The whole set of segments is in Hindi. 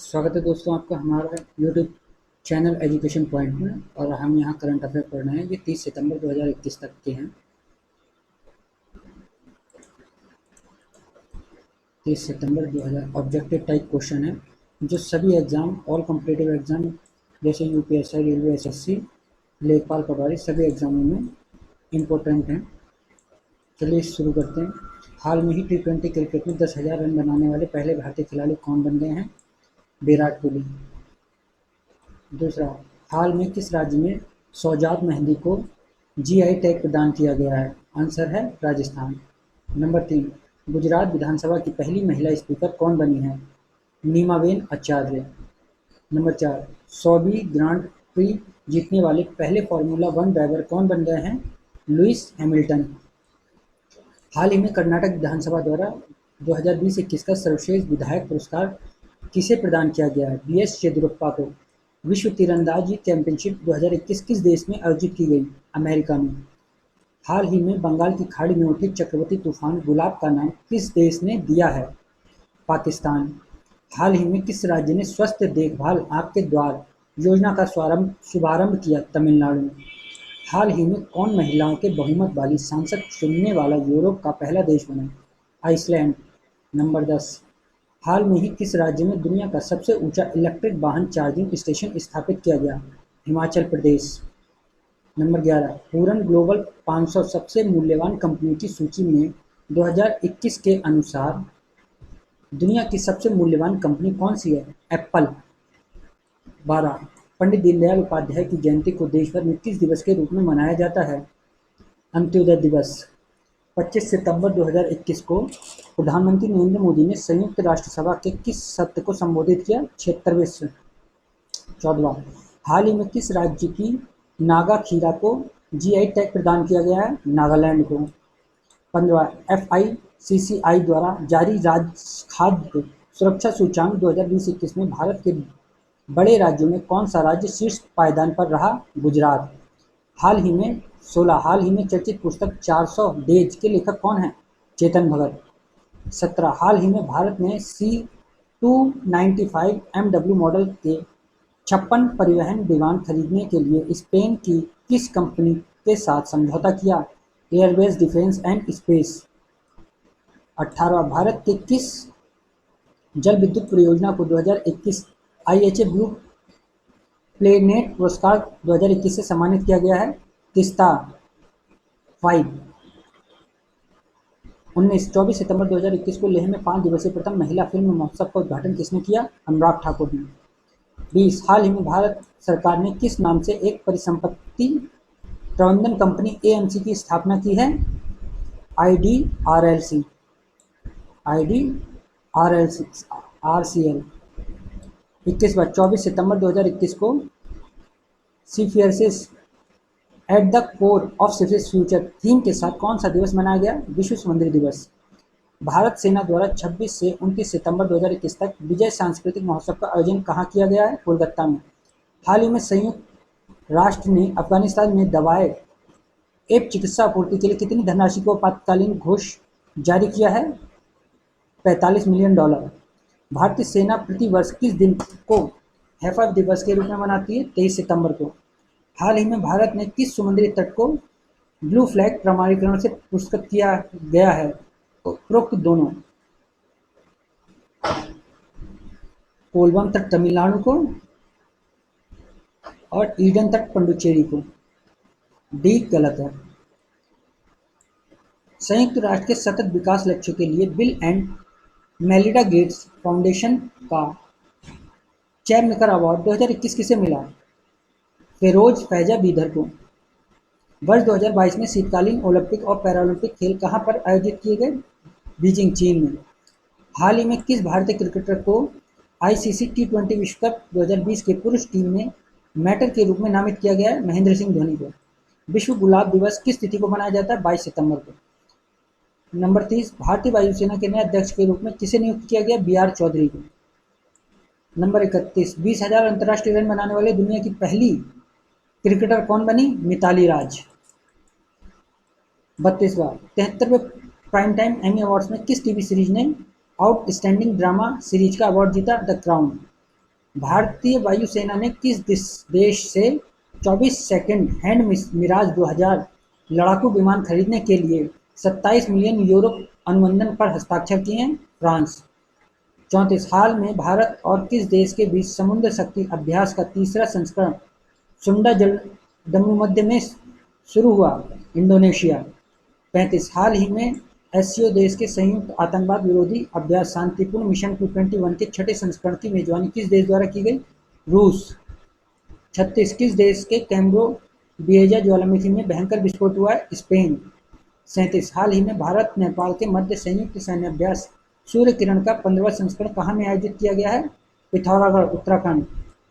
स्वागत है दोस्तों आपका हमारा यूट्यूब चैनल एजुकेशन पॉइंट में। और हम यहाँ करंट अफेयर पढ़ रहे हैं। ये 30 सितंबर 2021 तक के हैं। 30 सितंबर 2000 ऑब्जेक्टिव टाइप क्वेश्चन है जो सभी एग्ज़ाम, ऑल कॉम्पिटिटिव एग्ज़ाम जैसे यूपीएससी, रेलवे, एसएससी, लेखपाल, पटवारी सभी एग्ज़ामों में इम्पोर्टेंट हैं। चलिए शुरू करते हैं। हाल में ही T20 क्रिकेट में 10,000 रन बनाने वाले पहले भारतीय खिलाड़ी कौन बन गए हैं? विराट कोहली। दूसरा, हाल में किस राज्य में शौजाद मेहंदी को जीआई टैग प्रदान किया गया है? आंसर है राजस्थान। नंबर 3, गुजरात विधानसभा की पहली महिला स्पीकर कौन बनी है? नीमाबेन आचार्य। नंबर 4, सौदी ग्रांड प्री जीतने वाले पहले फार्मूला 1 ड्राइवर कौन बन गए हैं? Lewis Hamilton. हाल ही में कर्नाटक विधानसभा द्वारा 2020-21 का सर्वश्रेष्ठ विधायक पुरस्कार किसे प्रदान किया गया है? बीएस येदियुरप्पा को। विश्व तीरंदाजी चैंपियनशिप 2021 किस देश में आयोजित की गई? अमेरिका में। हाल ही में बंगाल की खाड़ी में उठे चक्रवाती तूफान गुलाब का नाम किस देश ने दिया है? पाकिस्तान। हाल ही में किस राज्य ने स्वस्थ देखभाल आपके द्वार योजना का शुभारंभ किया? तमिलनाडु। हाल ही में कौन महिलाओं के बहुमत वाली सांसद चुनने वाला यूरोप का पहला देश बना? आइसलैंड। नंबर 10, हाल में ही किस राज्य में दुनिया का सबसे ऊंचा इलेक्ट्रिक वाहन चार्जिंग स्टेशन स्थापित किया गया? हिमाचल प्रदेश। नंबर 11, हूरन ग्लोबल 500 सबसे मूल्यवान कंपनियों की सूची में 2021 के अनुसार दुनिया की सबसे मूल्यवान कंपनी कौन सी है? एप्पल। 12, पंडित दीनदयाल उपाध्याय की जयंती को देश भर में किस दिवस के रूप में मनाया जाता है? अंत्योदय दिवस। 25 सितंबर 2021 को प्रधानमंत्री नरेंद्र मोदी ने संयुक्त राष्ट्र सभा के किस सत्र को संबोधित किया? 76वें। 14, हाल ही में किस राज्य की नागा खीरा को जीआई टैग प्रदान किया गया है? नागालैंड को। 15, FICCI द्वारा जारी राज्य खाद्य सुरक्षा सूचांक 2020-21 में भारत के बड़े राज्यों में कौन सा राज्य शीर्ष पायदान पर रहा? गुजरात। हाल ही में चर्चित पुस्तक 400 डेज के लेखक कौन हैं? चेतन भगत। 17, हाल ही में भारत ने C295 MW मॉडल के 56 परिवहन विमान खरीदने के लिए स्पेन की किस कंपनी के साथ समझौता किया? Airbase defence and space. 18, Bharat के किस जल विद्युत परियोजना को 2021 IHA ब्लू प्लेनेट पुरस्कार 2021 से सम्मानित किया गया है? तिस्ता 5। 24 सितंबर 2021 को लेह में 5 दिवसीय प्रथम महिला फिल्म महोत्सव का उद्घाटन किसने किया? अनुराग ठाकुर ने। 20, हाल ही में भारत सरकार ने किस नाम से एक परिसंपत्ति प्रबंधन कंपनी AMC की स्थापना की है? IDRLC। RCL। 24 सितंबर 2021 को सीफियर्सिस at the core of cities future theme के साथ कौन सा दिवस मनाया गया? विश्व समुद्री दिवस। भारत सेना द्वारा 26 से 29 सितंबर 2021 तक विजय सांस्कृतिक महोत्सव का आयोजन कहाँ किया गया है? कोलकाता में। हाल ही में संयुक्त राष्ट्र ने अफगानिस्तान में दवाएं एवं चिकित्सा आपूर्ति के लिए कितनी धनराशि को आपातकालीन घोष जारी किया है? $45 मिलियन। भारतीय सेना प्रति वर्ष किस दिन को हैफा दिवस के रूप में मनाती है? 23 सितंबर को। हाल ही में भारत ने किस समुद्री तट को ब्लू फ्लैग प्रमाणीकरण से पुरस्कृत किया गया है? उपरोक्त दोनों। कोलबम तट तमिलनाडु को और ईडन तट पुडुचेरी को। डी गलत है। संयुक्त राष्ट्र के सतत विकास लक्ष्यों के लिए bill and Melinda Gates foundation का चेयरमेकर अवार्ड 2021 किसे मिला? फेरोज फैजा बीदर को। वर्ष 2022 में शीतकालीन ओलंपिक और पैरालंपिक खेल कहां पर आयोजित किए गए? बीजिंग, चीन में। हाल ही में किस भारतीय क्रिकेटर को ICC T20 विश्व कप 2020 के पुरुष टीम में मैटर के रूप में नामित किया गया है? महेंद्र सिंह धोनी को। विश्व गुलाब दिवस किस तिथि को मनाया जाता है? 22 सितंबर को। नंबर 30, भारतीय वायुसेना के नए अध्यक्ष के रूप में किसे नियुक्त किया गया? BR चौधरी को। नंबर 31, 20,000 अंतर्राष्ट्रीय रन बनाने वाले दुनिया की पहली क्रिकेटर कौन बनी? मिताली राज। 32वां 73वें प्राइम टाइम एमी अवार्ड्स में किस टीवी सीरीज ने आउटस्टैंडिंग ड्रामा सीरीज का अवार्ड जीता? The crown. भारतीय वायुसेना ने किस देश से 24 सेकंड हैंड मिराज 2000 लड़ाकू विमान खरीदने के लिए 27 मिलियन यूरो अनुबंधन पर हस्ताक्षर किए हैं? फ्रांस। 34 हाल में भारत और किस देश के बीच समुद्र शक्ति अभ्यास का तीसरा संस्करण सुंडा जलसंधि में शुरू हुआ? इंडोनेशिया। 35 हाल ही में एससीओ देश के संयुक्त आतंकवाद विरोधी अभ्यास शांतिपूर्ण मिशन 221 के छठे संस्करण की मेजबानी किस देश द्वारा की गई? रूस। 36 किस देश के कैम्ब्रो बिएजा ज्वालामुखी में भयंकर विस्फोट हुआ है? स्पेन। 37 हाल ही में भारत नेपाल के मध्य संयुक्त सैन्य अभ्यास सूर्य किरण का 15वां संस्करण कहाँ में आयोजित किया गया है? पिथौरागढ़, उत्तराखंड।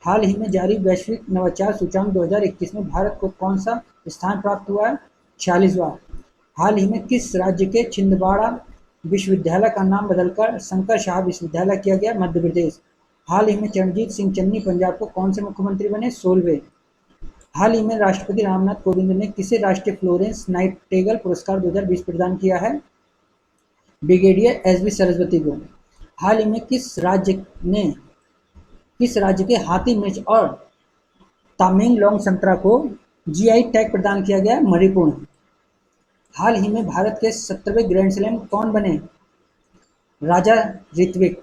हाल ही में जारी वैश्विक नवाचार सूचकांक 2021 में भारत को कौन सा स्थान प्राप्त हुआ है? 46वां। हाल ही में किस राज्य के छिंदवाड़ा विश्वविद्यालय का नाम बदलकर शंकर शाह विश्वविद्यालय किया गया? मध्य प्रदेश। हाल ही में चरणजीत सिंह चन्नी पंजाब को कौन से मुख्यमंत्री बने? 16वें। हाल ही में राष्ट्रपति रामनाथ कोविंद ने किसे राष्ट्रीय फ्लोरेंस नाइटिंगेल पुरस्कार 2020 प्रदान किया है? ब्रिगेडियर एसवी सरस्वती को। हाल ही में किस राज्य के हाथी मिर्च और तामेंगलोंग संतरा को जीआई टैग प्रदान किया गया? मणिपुर। हाल ही में भारत के 17वें ग्रैंड स्लैम कौन बने? राजा ऋत्विक।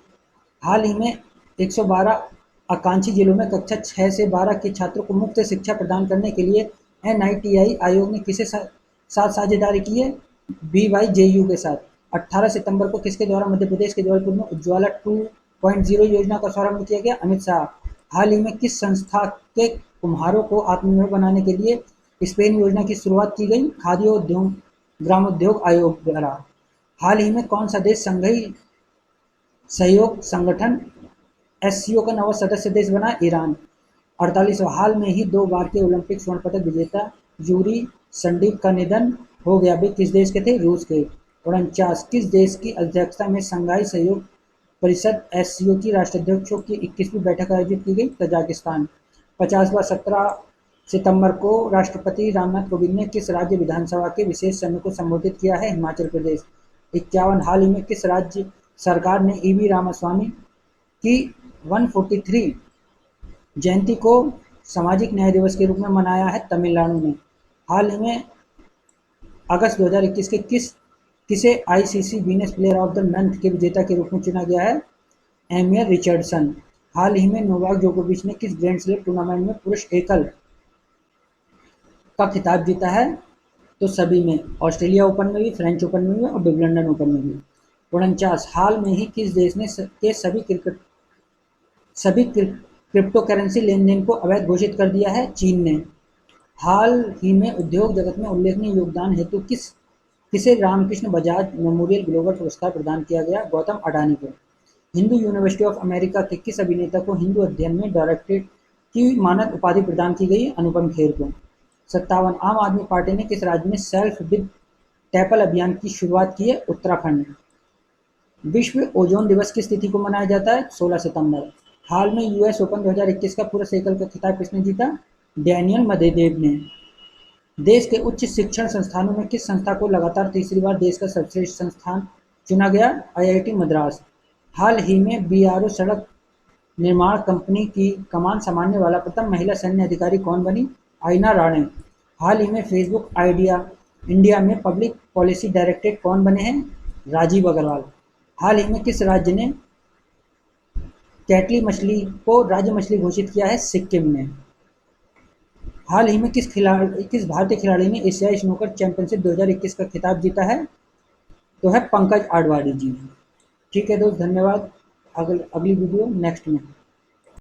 हाल ही में 112 आकांक्षी जिलों में कक्षा 6 से 12 के छात्रों को मुफ्त शिक्षा प्रदान करने के लिए एनआईटीआई आयोग ने किसे साथ साझेदारी की है? बीवाईजेयू के साथ। 18 सितंबर को किसके द्वारा मध्य प्रदेश के जबलपुर में उज्ज्वला 2.0 योजना का शुभारंभ किया गया? अमित शाह। हाल ही में किस संस्था के कुम्हारों को आत्मनिर्भर बनाने के लिए स्पेन योजना की शुरुआत की गई? खादी और ग्रामोद्योग आयोग द्वारा। हाल ही में कौन सा देश संघीय सहयोग संगठन एससीओ का नवा सदस्य देश बना? ईरान। 48वां हाल में ही 2 बार के ओलंपिक स्वर्ण पदक विजेता यूरी संडीप का निधन हो गया। वे किस देश के थे? रूस के। 49 किस देश की अध्यक्षता में संघाई सहयोग परिषद एससीओ की राष्ट्राध्यक्षों की 21वीं बैठक आयोजित की गई? तजाकिस्तान। 50वां 17 सितंबर को राष्ट्रपति रामनाथ कोविंद ने किस राज्य विधानसभा के विशेष सत्र को संबोधित किया है? हिमाचल प्रदेश। 51 हाल ही में किस राज्य सरकार ने ईवी रामास्वामी की 143 जयंती को सामाजिक न्याय दिवस के रूप में मनाया है? तमिलनाडु ने। हाल ही में अगस्त 2021 के किसे ICC women's player of the month के विजेता के रूप में चुना गया है? एमियर रिचर्डसन। हाल ही में नोवाक जोकोविच ने किस ग्रैंड स्लैम टूर्नामेंट में पुरुष एकल का खिताब जीता है? तो सभी में, ऑस्ट्रेलिया ओपन में भी, फ्रेंच ओपन में भी और विंबलडन ओपन में भी। 49 हाल में ही किस देश ने सभी क्रिप्टो करेंसी लेन देन को अवैध घोषित कर दिया है? चीन ने। हाल ही में उद्योग जगत में उल्लेखनीय योगदान हेतु किसे रामकृष्ण बजाज मेमोरियल ग्लोबल पुरस्कार प्रदान किया गया? गौतम अडानी को। हिंदू यूनिवर्सिटी ऑफ अमेरिका के किस अभिनेता को हिंदू अध्ययन में डायरेक्टरेट की मानद उपाधि प्रदान की गई? अनुपम खेर को। 57 आम आदमी पार्टी ने किस राज्य में सेल्फ विद टैपल अभियान की शुरुआत की है? उत्तराखंड। विश्व ओजोन दिवस किस तिथि को मनाया जाता है? 16 सितंबर। हाल में यूएस ओपन 2021 का पुरुष एकल का खिताब किसने जीता? डैनियल मेदवेदेव ने। देश के उच्च शिक्षण संस्थानों में किस संस्था को लगातार तीसरी बार देश का सर्वश्रेष्ठ संस्थान चुना गया? आईआईटी मद्रास। हाल ही में बीआरओ सड़क निर्माण कंपनी की कमान संभालने वाला प्रथम महिला सैन्य अधिकारी कौन बनी? आइना राणे। हाल ही में फेसबुक इंडिया में पब्लिक पॉलिसी डायरेक्टर कौन बने हैं? राजीव अग्रवाल। हाल ही में किस राज्य ने कैटली मछली को राज्य मछली घोषित किया है? सिक्किम ने। हाल ही में किस भारतीय खिलाड़ी ने एशियाई स्नूकर चैंपियनशिप 2021 का खिताब जीता है? तो है पंकज आडवाणी जी। ठीक है दोस्त, धन्यवाद। अगली वीडियो नेक्स्ट में।